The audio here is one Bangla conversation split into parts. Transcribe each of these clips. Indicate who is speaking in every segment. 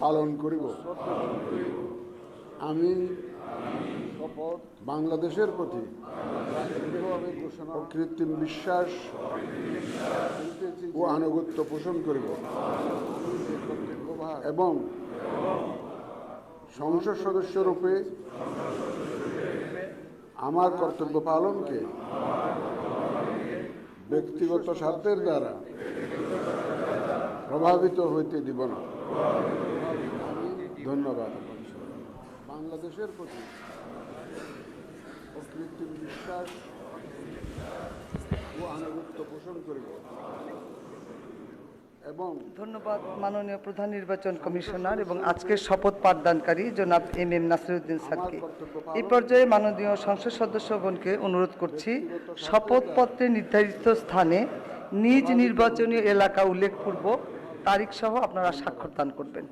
Speaker 1: পালন করিব। আমি শপথ বাংলাদেশের প্রতি অকৃত্রিম বিশ্বাস ও আনুগত্য পোষণ করিব এবং সংসদ সদস্য রূপে আমার কর্তব্য পালনকে ব্যক্তিগত স্বার্থের দ্বারা প্রভাবিত হইতে দিব না। ধন্যবাদ। বাংলাদেশের প্রতি অকৃত্রিম বিশ্বাস ও আনুগত্য পোষণ করিব এবং
Speaker 2: ধন্যবাদ মাননীয় প্রধান নির্বাচন কমিশনার এবং আজকের শপথ পাঠদানকারী জনাব এম নাসিরউদ্দিন স্যারকে। এই পর্যায়ে মাননীয় সংসদ সদস্যগণকে অনুরোধ করছি শপথপত্রে নির্ধারিত স্থানে নিজ নির্বাচনী এলাকা উল্লেখপূর্বক তারিখ সহ আপনারা স্বাক্ষর দান করবেন।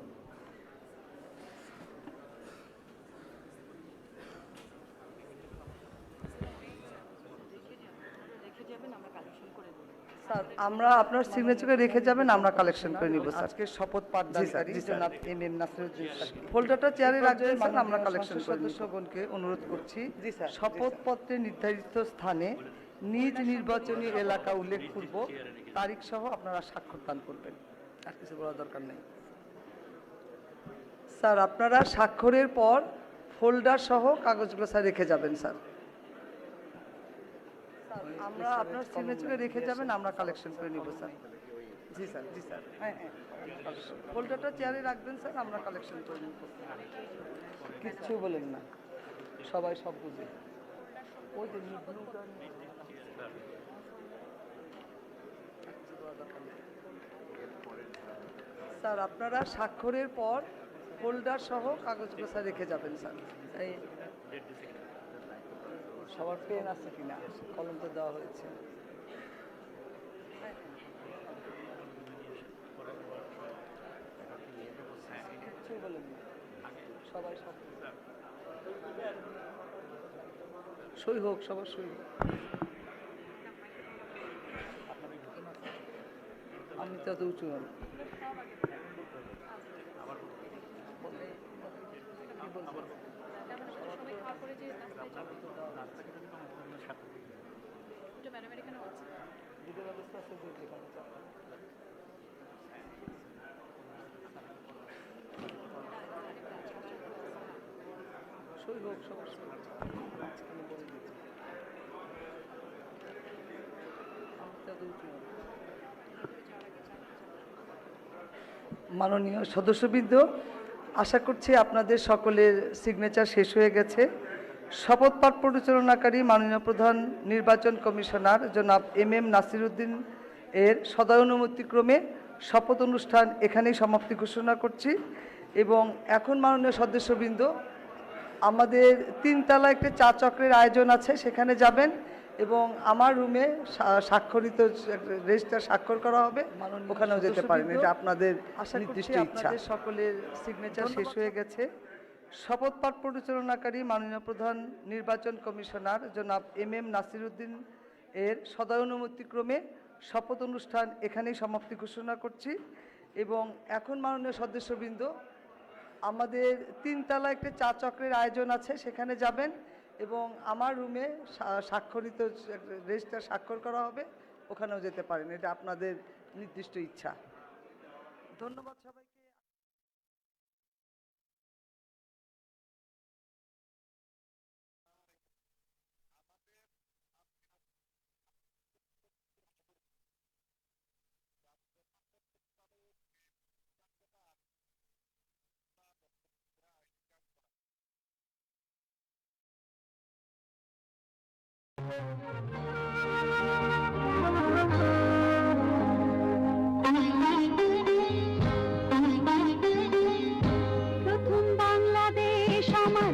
Speaker 2: স্যার আমরা আপনার সিগনেচারে রেখে যাবেন, আমরা কালেকশন করে নিব। আজকে শপথ পাঠদানকারী জনাব এম নাসিরউদ্দিন স্যার, ফোল্ডারটা চেয়ারে রাখবেন স্যার, আমরা কালেকশন সদস্যগণকে অনুরোধ করছি শপথপত্রে নির্ধারিত স্থানে নিজ নির্বাচনী এলাকা উল্লেখপূর্বক তারিখ সহ আপনারা স্বাক্ষর দান করবেন। আর কিছু বলার দরকার নেই স্যার। আপনারা স্বাক্ষরের পর ফোল্ডার সহ কাগজগুলো স্যার রেখে যাবেন স্যার। আমরা আপনার সিগনেচারে রেখে যাবেন, আমরা কালেকশন করে নিব স্যার। জি স্যার, জি স্যার। হ্যাঁ হ্যাঁ, ফোল্ডারটা চেয়ারে রাখবেন স্যার, আমরা কালেকশন করে নিব। কিচ্ছু বলেন না, সবাই সব বুঝে। ওই যে স্যার আপনারা স্বাক্ষরের পর ফোল্ডার সহ কাগজগুলো স্যার রেখে যাবেন স্যার। এই সবার পেন আছে কিনা, কলম তো দেওয়া হয়েছে। কিছু বলেন না, সবাই সব সই হোক, সবার সই হোক। আমি তো এত উঁচু হল সই হোক, সবার সই হোক। মাননীয় সদস্যবৃন্দ, আশা করছি আপনাদের সকলের সিগনেচার শেষ হয়ে গেছে। শপথ পাঠ পরিচালনাকারী মাননীয় প্রধান নির্বাচন কমিশনার জনাব এম নাসিরউদ্দিন এর সদয়ানুমতিক্রমে শপথ অনুষ্ঠান এখানেই সমাপ্তি ঘোষণা করছি। এবং এখন মাননীয় সদস্যবৃন্দ, আমাদের 3 তলা একটি চা চক্রের আয়োজন আছে, সেখানে যাবেন এবং আমার রুমে স্বাক্ষরিত রেজিস্টার স্বাক্ষর করা হবে, ওখানেও যেতে পারেন। এটা আপনাদের নির্দিষ্ট ইচ্ছা। সকলের সিগনেচার শেষ হয়ে গেছে। শপথ পাঠ পরিচালনাকারী মাননীয় প্রধান নির্বাচন কমিশনার জনাব এম নাসিরউদ্দিন এর সদয়ানুমতিক্রমে শপথ অনুষ্ঠান এখানেই সমাপ্তি ঘোষণা করছি। এবং এখন মাননীয় সদস্যবৃন্দ, আমাদের 3 তলা একটি চা চক্রের আয়োজন আছে, সেখানে যাবেন এবং আমার রুমে স্বাক্ষরিত রেজিস্টার স্বাক্ষর করা হবে, ওখানেও যেতে পারেন। এটা আপনাদের নির্দিষ্ট ইচ্ছা। ধন্যবাদ সবাইকে।
Speaker 3: প্রথম বাংলাদেশ আমার